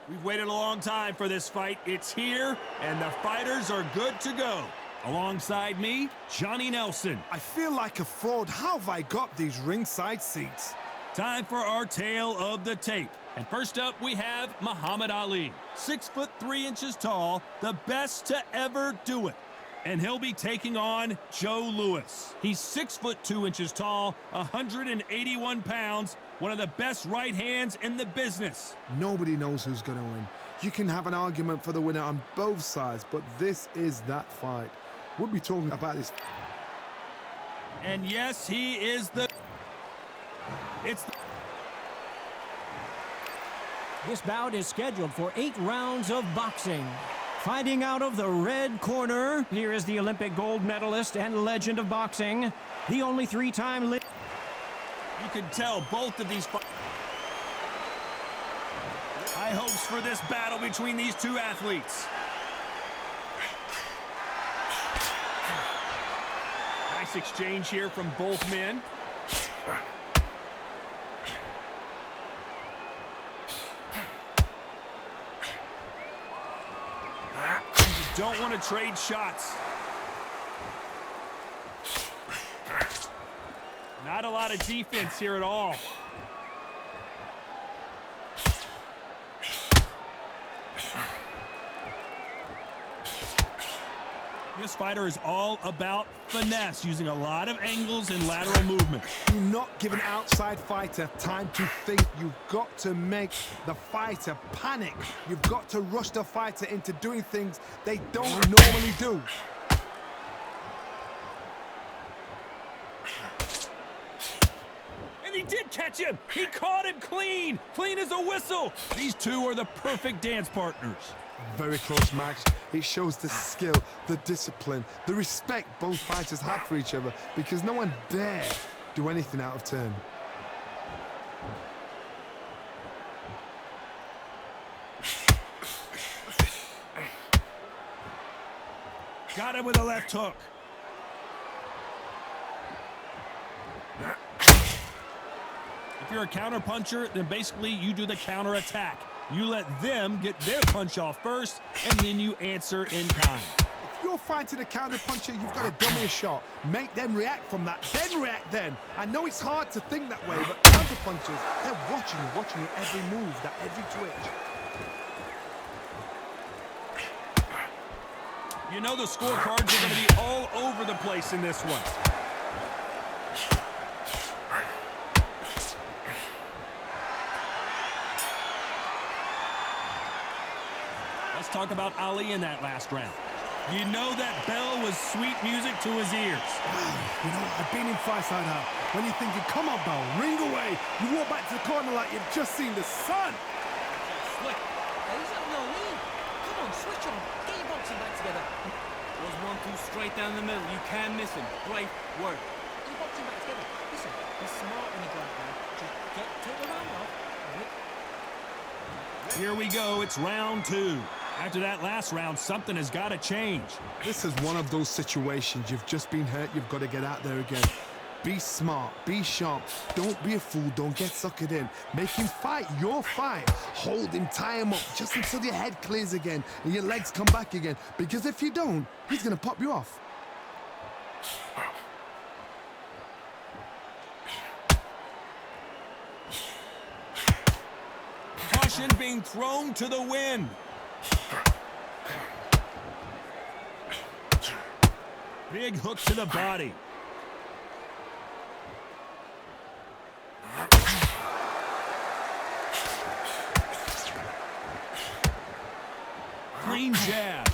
We've waited a long time for this fight. It's here, and the fighters are good to go. Alongside me, Johnny Nelson. I feel like a fraud. How have I got these ringside seats? Time for our tale of the tape. And first up, we have Muhammad Ali. 6'3" tall, the best to ever do it. And he'll be taking on Joe Louis. He's 6'2" tall, 181 pounds, one of the best right hands in the business. Nobody knows who's going to win. You can have an argument for the winner on both sides, but this is that fight. We'll be talking about this. And yes, he is the... This bout is scheduled for 8 rounds of boxing. Fighting out of the red corner, here is the Olympic gold medalist and legend of boxing, the only 3-time... You can tell both of these... High hopes for this battle between these two athletes. Nice exchange here from both men. Don't want to trade shots. Not a lot of defense here at all. This fighter is all about finesse, using a lot of angles and lateral movement. Do not give an outside fighter time to think. You've got to make the fighter panic. You've got to rush the fighter into doing things they don't normally do. And he did catch him. He caught him clean. Clean as a whistle. These two are the perfect dance partners. Very close match. It shows the skill, the discipline, the respect both fighters have for each other, because no one dare do anything out of turn. Got him with a left hook. If you're a counter puncher, then basically you do the counter attack. You let them get their punch off first, and then you answer in kind. If you're fighting a counter puncher, you've got to dummy a shot. Make them react from that, then react then. I know it's hard to think that way, but counter punchers, they're watching your every move, that every twitch. You know the scorecards are going to be all over the place in this one. Let's talk about Ali in that last round. You know that bell was sweet music to his ears. Wow, you know, I've been in fights like that. When you're thinking, come on, bell, ring away. You walk back to the corner like you've just seen the sun. Slick. He's having no lead. Come on, switch on. Get your boxing back together. Was 1-2 straight down the middle. You can miss him. Great work. Get your boxing back together. Listen, be smart when you go out there. Just take the round off. Here we go. It's round 2. After that last round, something has got to change. This is one of those situations. You've just been hurt. You've got to get out there again. Be smart. Be sharp. Don't be a fool. Don't get suckered in. Make him fight your fight. Hold him. Tie him up just until your head clears again and your legs come back again. Because if you don't, he's going to pop you off. Caution being thrown to the wind. Big hook to the body. Clean jab.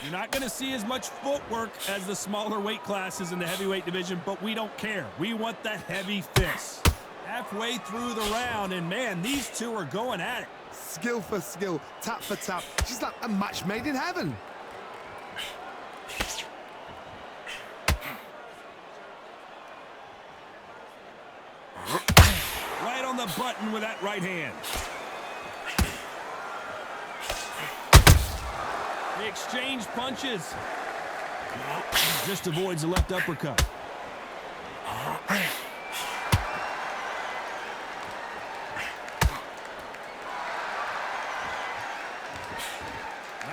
You're not going to see as much footwork as the smaller weight classes in the heavyweight division, but we don't care. We want the heavy fists. Halfway through the round, and man, these two are going at it. Skill for skill, tap for tap. Just like a match made in heaven. Right on the button with that right hand. They exchange punches. Just avoids the left uppercut.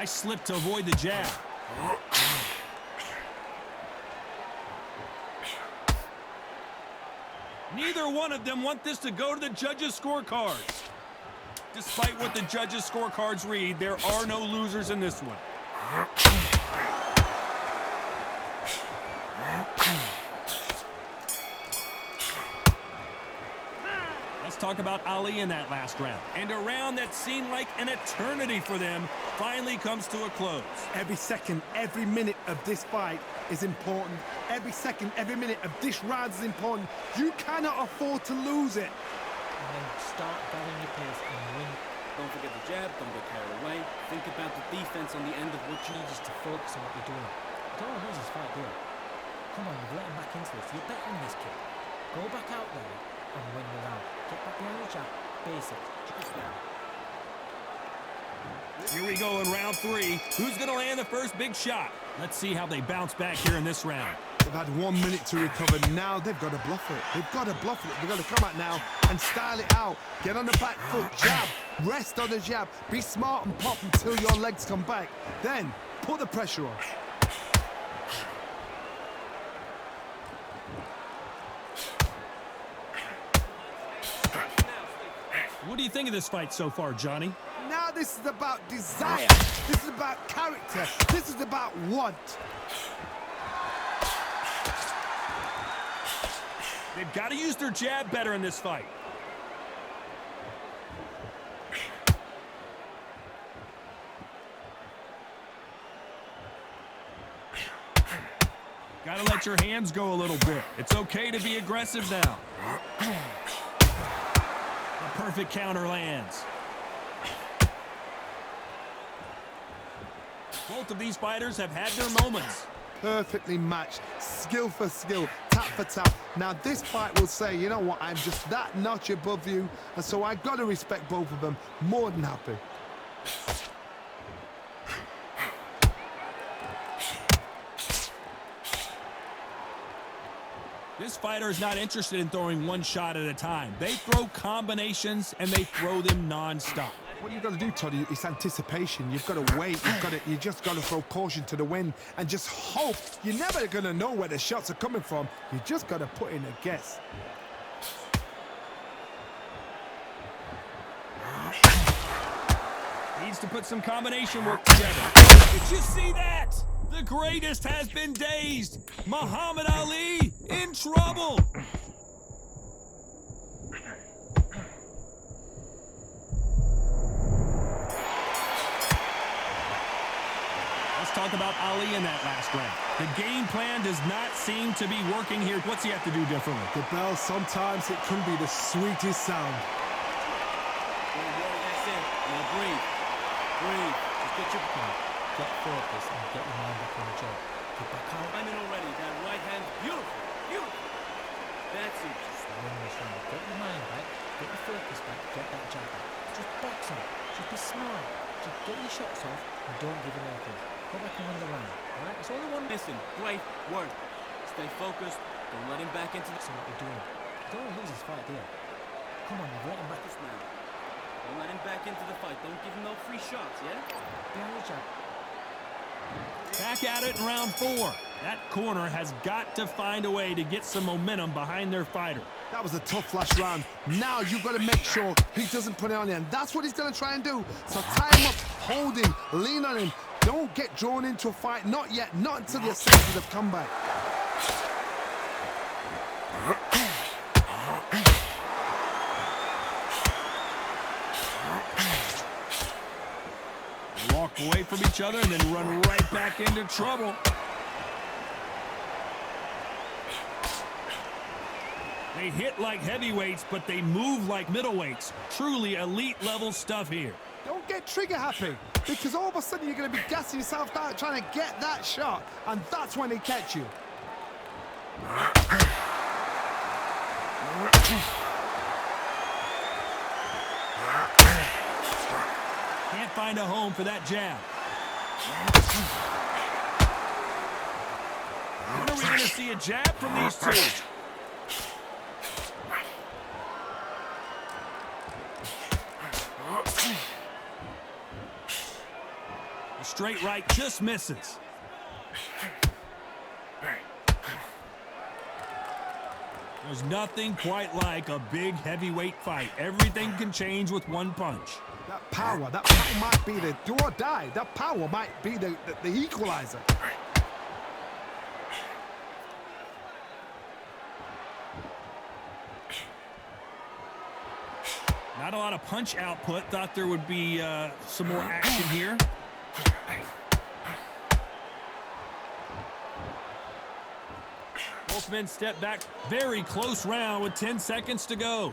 Nice slip to avoid the jab. Neither one of them want this to go to the judges' scorecards. Despite what the judges' scorecards read, there are no losers in this one. Let's talk about Ali in that last round. And a round that seemed like an eternity for them finally comes to a close. Every second, every minute of this fight is important. Every second, every minute of this round is important. You cannot afford to lose it. And then start gathering your pace and win. Don't forget the jab, don't get carried away. Think about the defense on the end of what you need just to focus on what you're doing. Don't want to lose this fight, do it. Come on, you've let him back into this. You're better than this kid. Go back out there and win the round. Get back behind the jab. Basic. Just now. Here we go in round 3. Who's going to land the first big shot? Let's see how they bounce back here in this round. They've had 1 minute to recover. Now they've got to bluff it. They've got to bluff it. They've got to come out now and style it out. Get on the back foot, jab, rest on the jab. Be smart and pop until your legs come back. Then put the pressure on. What do you think of this fight so far, Johnny? Now this is about desire. This is about character. This is about want. They've got to use their jab better in this fight. Got to let your hands go a little bit. It's okay to be aggressive now. A perfect counter lands. Both of these fighters have had their moments. Perfectly matched, skill for skill, tap for tap. Now this fight will say, you know what, I'm just that notch above you, and so I got to respect both of them. More than happy. This fighter is not interested in throwing one shot at a time. They throw combinations and they throw them non-stop. What you got to do, Toddy, is anticipation. You've got to wait. You just got to throw caution to the wind and just hope. You're never going to know where the shots are coming from. You just got to put in a guess. Needs to put some combination work together. Did you see that? The greatest has been dazed. Muhammad Ali in trouble. Let's talk about Ali in that last round. The game plan does not seem to be working here. What's he have to do differently? The bell, sometimes it can be the sweetest sound. That's it. Now breathe. Breathe. Just get your point. Get focused and get your mind back on the job. Get back out. I'm in already. That right hand, beautiful. Beautiful. That's it. Just win this round. Get your mind back. Get your focus back. Get that jab back. Just box him. Just be smart. Just get your shots off and don't give him anything. Go back and win the round. Alright? It's all the one. Listen. Great work. Stay focused. Don't let him back into the... So what you're doing. Don't lose this fight, dear. Come on, you've let him back this now. Don't let him back into the fight. Don't give him no free shots, yeah? Behind the jab. Back at it in round 4. That corner has got to find a way to get some momentum behind their fighter. That was a tough last round. Now you've got to make sure he doesn't put it on you, and that's what he's going to try and do. So tie him up, hold him, lean on him. Don't get drawn into a fight. Not yet. Not until your senses have come back. Walk away from each other and then run right back into trouble. They hit like heavyweights, but they move like middleweights. Truly elite level stuff here. Don't get trigger happy, because all of a sudden you're going to be gassing yourself out trying to get that shot, and that's when they catch you. Can't find a home for that jab. When are we going to see a jab from these two? The straight right just misses. There's nothing quite like a big heavyweight fight. Everything can change with one punch. That power might be the do or die. That power might be the equalizer. Not a lot of punch output. Thought there would be some more action here. Both men step back. Very close round with 10 seconds to go.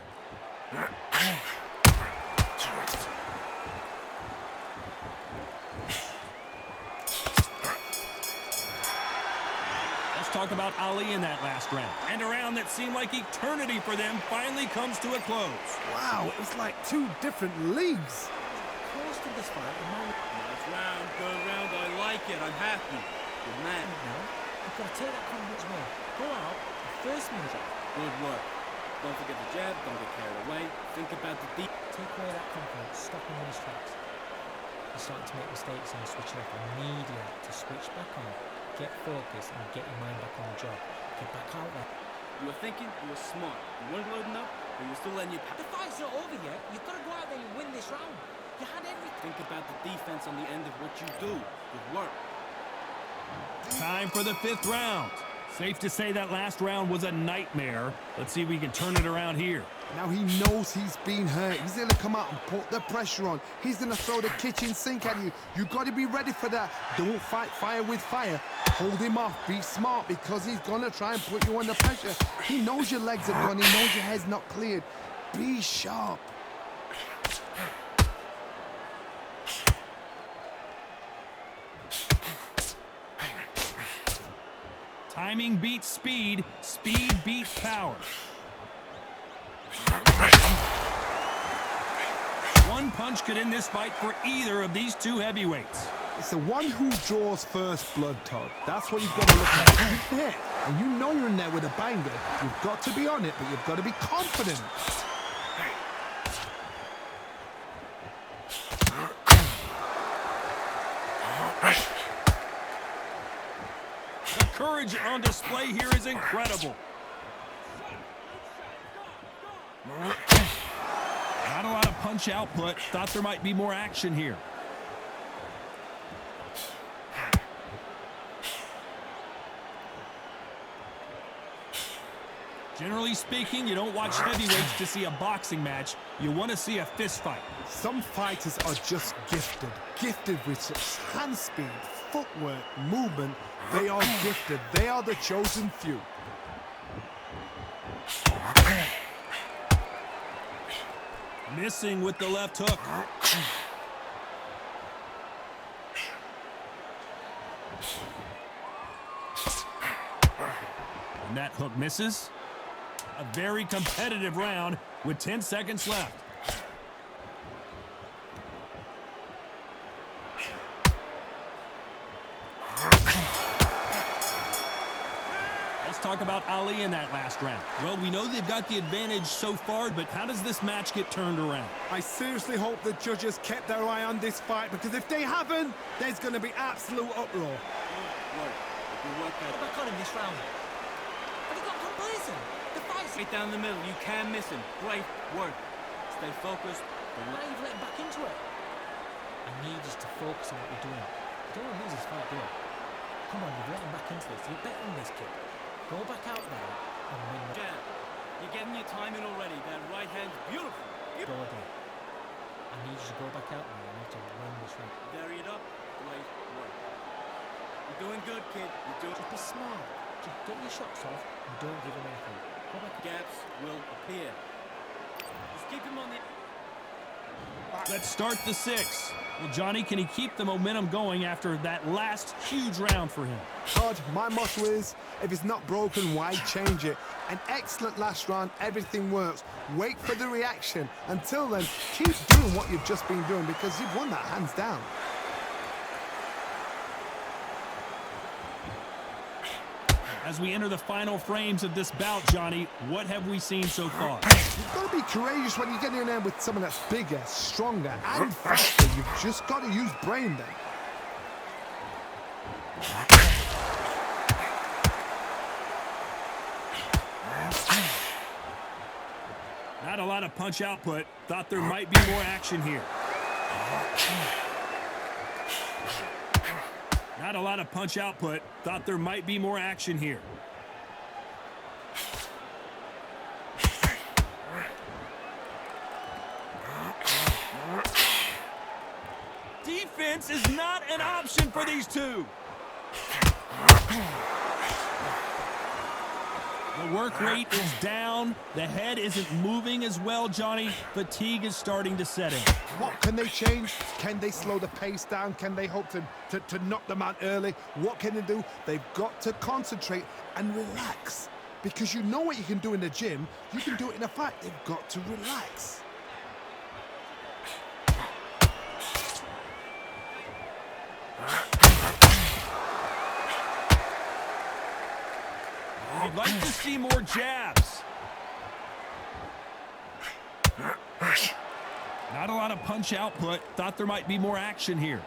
Let's talk about Ali in that last round. And a round that seemed like eternity for them finally comes to a close. Wow, it's like two different leagues. Close to this fight. Nice round, good round. I like it. I'm happy. Good man. Now, you've got to take that confidence away. Go out, the first measure. Good work. Don't forget the jab. Don't get carried away. Think about the deep. Take away that confidence. Stop him in his tracks. You're starting to make mistakes and you're switching off. I need you to switch back on. Get focused and get your mind back on the job. Get back out there. You were thinking. You were smart. You weren't loading up, but you were still letting your The fight's not over yet. You've got to go out there and win this round. You had everything. think about the defense on the end of what you do. Good work. Time for the 5th round. Safe to say that last round was a nightmare. Let's see if we can turn it around here. Now he knows he's been hurt. He's going to come out and put the pressure on. He's going to throw the kitchen sink at you. You've got to be ready for that. Don't fight fire with fire. Hold him off. Be smart because he's going to try and put you under pressure. He knows your legs are gone. He knows your head's not cleared. Be sharp. Timing beats speed. Speed beats power. One punch could end this fight for either of these two heavyweights. It's the one who draws first blood, Todd. That's what you've got to look at. You've hit, and you know you're in there with a banger. You've got to be on it, but you've got to be confident. The courage on display here is incredible. Not a lot of punch output. Thought there might be more action here. Generally speaking, you don't watch heavyweights to see a boxing match. You want to see a fist fight. Some fighters are just gifted with such hand speed, footwork, movement. They are gifted. They are the chosen few. Missing with the left hook. And that hook misses. A very competitive round with 10 seconds left. Let's talk about Ali in that last round. Well, we know they've got the advantage so far, but how does this match get turned around? I seriously hope the judges kept their eye on this fight, because if they haven't, there's going to be absolute uproar. Good work. Get back on him this round. Have you got complacent? The fight's Right down the middle. You can miss him. Great work. Stay focused. now you've let him back into it. I need you to focus on what you're doing. You don't want to lose this fight, do you? Come on, you've let him back into this. You're better than this kid. Go back out there and win the Jab. You're getting your timing already. That right hand's beautiful. go again. I need you to go back out there. I need to win this round. Vary it up. Great work. You're doing good, kid. You're doing. Just be smart. Just get your shots off and don't give him anything. Go back. Gaps will appear. Just keep him on the. Let's start the 6th. Well, Johnny, can he keep the momentum going after that last huge round for him? Todd, my motto is, if it's not broken, why change it? An excellent last round, everything works. Wait for the reaction. Until then, keep doing what you've just been doing, because you've won that hands down. As we enter the final frames of this bout, Johnny, what have we seen so far? You've got to be courageous when you get in there with someone that's bigger, stronger, and faster. You've just got to use brain then. Not a lot of punch output. Thought there might be more action here. Not a lot of punch output. Thought there might be more action here. Defense is not an option for these two. The work rate is down. The head isn't moving as well, Johnny. Fatigue is starting to set in. What can they change? Can they slow the pace down? Can they hope to knock them out early? What can they do? They've got to concentrate and relax. Because you know what you can do in the gym, you can do it in a fight. They've got to relax. I'd like to see more jabs. Not a lot of punch output. Thought there might be more action here.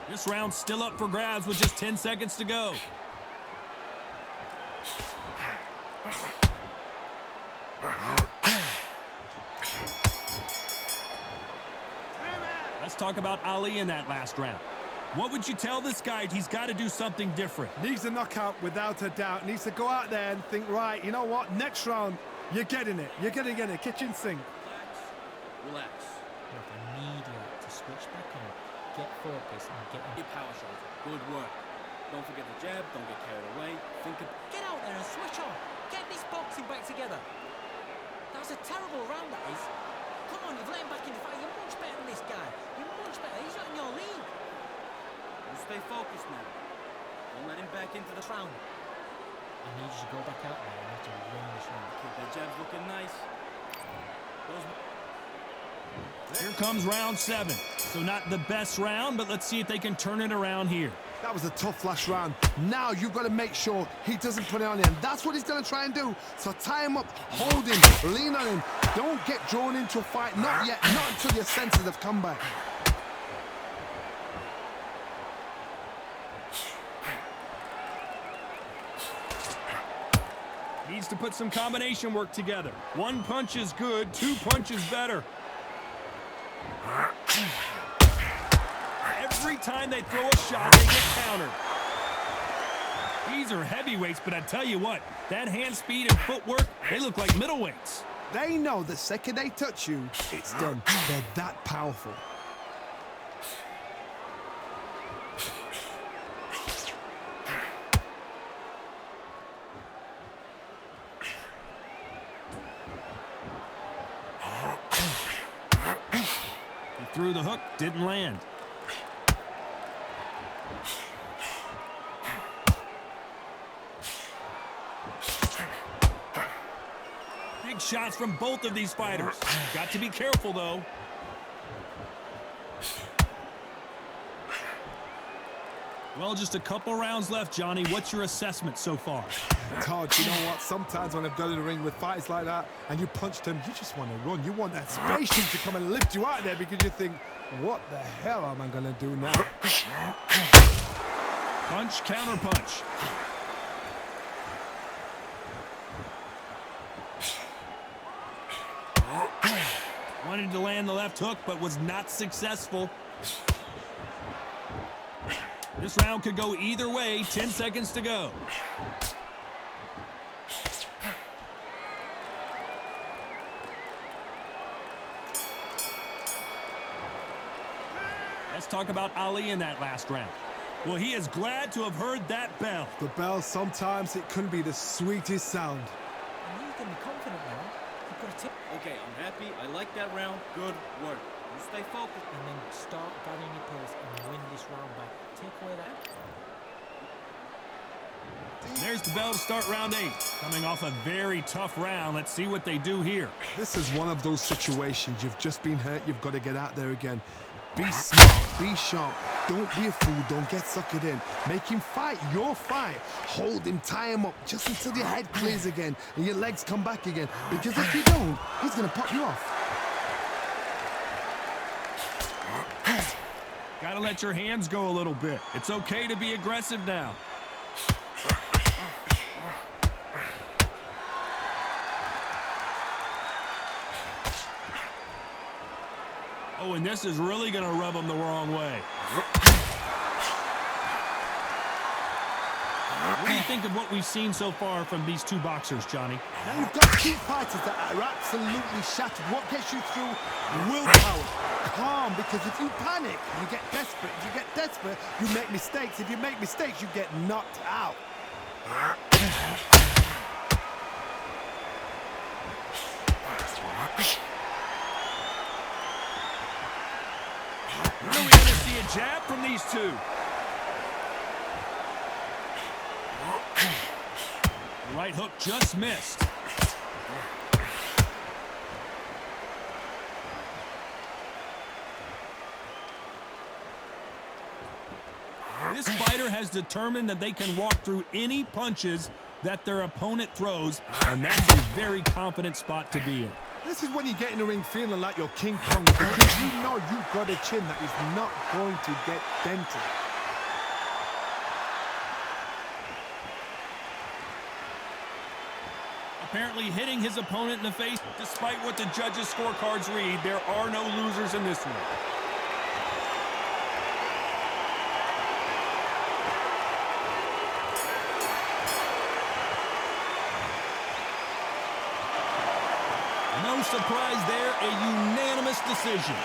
This round's still up for grabs with just 10 seconds to go. Let's talk about Ali in that last round. What would you tell this guy? He's got to do something different. Needs a knockout without a doubt. Needs to go out there and think, right, you know what? Next round, you're getting it. You're going to get it. Kitchen sink. Relax. Look, I need you to switch back on, get focused, and get in. Your power shoulder. Good work. Don't forget the jab. Don't get carried away. Think of... Get out there and switch on. Get this boxing back together. That was a terrible round, that is. Come on, you've let him back in the fight. You're much better than this guy. You're much better. He's not in your league. You stay focused now. Don't let him back into the round. I need you to go back out there and have to win this round. Keep the jabs looking nice. Those... Here comes round 7. So not the best round, but let's see if they can turn it around here. That was a tough last round. Now you've got to make sure he doesn't put it on him. That's what he's going to try and do. So tie him up, hold him, lean on him. Don't get drawn into a fight. Not yet. Not until your senses have come back. Needs to put some combination work together. One punch is good, 2 punches better. Every time they throw a shot, they get countered. These are heavyweights, but I tell you what, that hand speed and footwork, they look like middleweights. They know the second they touch you, it's done. They're that powerful. He threw the hook, didn't land. Big shots from both of these fighters. Got to be careful, though. Well, just a couple rounds left, Johnny. What's your assessment so far? Todd, you know what? Sometimes when I've got in the ring with fights like that and you punch them, you just want to run. You want that spaceship to come and lift you out of there because you think, what the hell am I going to do now? Punch, counter punch. Wanted to land the left hook, but was not successful. This round could go either way. 10 seconds to go. Let's talk about Ali in that last round. Well, he is glad to have heard that bell. The bell, sometimes it can be the sweetest sound. And you can be confident now. You've got to take... Okay, I'm happy. I like that round. Good work. You stay focused. And then start gathering your pace and win this round back. Take away that... There's the bell to start round 8. Coming off a very tough round. Let's see what they do here. This is one of those situations. You've just been hurt. You've got to get out there again. Be smart. Be sharp. Don't be a fool. Don't get suckered in. Make him fight your fight. Hold him. Tie him up just until your head clears again and your legs come back again. Because if you don't, he's going to pop you off. Got Gotta let your hands go a little bit. It's okay to be aggressive now. Oh, and this is really going to rub him the wrong way. What do you think of what we've seen so far from these two boxers, Johnny? Now you've got two fighters that are absolutely shattered. What gets you through? Willpower. Calm, because if you panic, you get desperate. If you get desperate, you make mistakes. If you make mistakes, you get knocked out. When are we going to see a jab from these two? The right hook just missed. This fighter has determined that they can walk through any punches that their opponent throws, and that's a very confident spot to be in. This is when you get in the ring feeling like you're King Kong, because you know you've got a chin that is not going to get dented. Apparently hitting his opponent in the face. Despite what the judges' scorecards read, there are no losers in this one. No surprise there, a unanimous decision.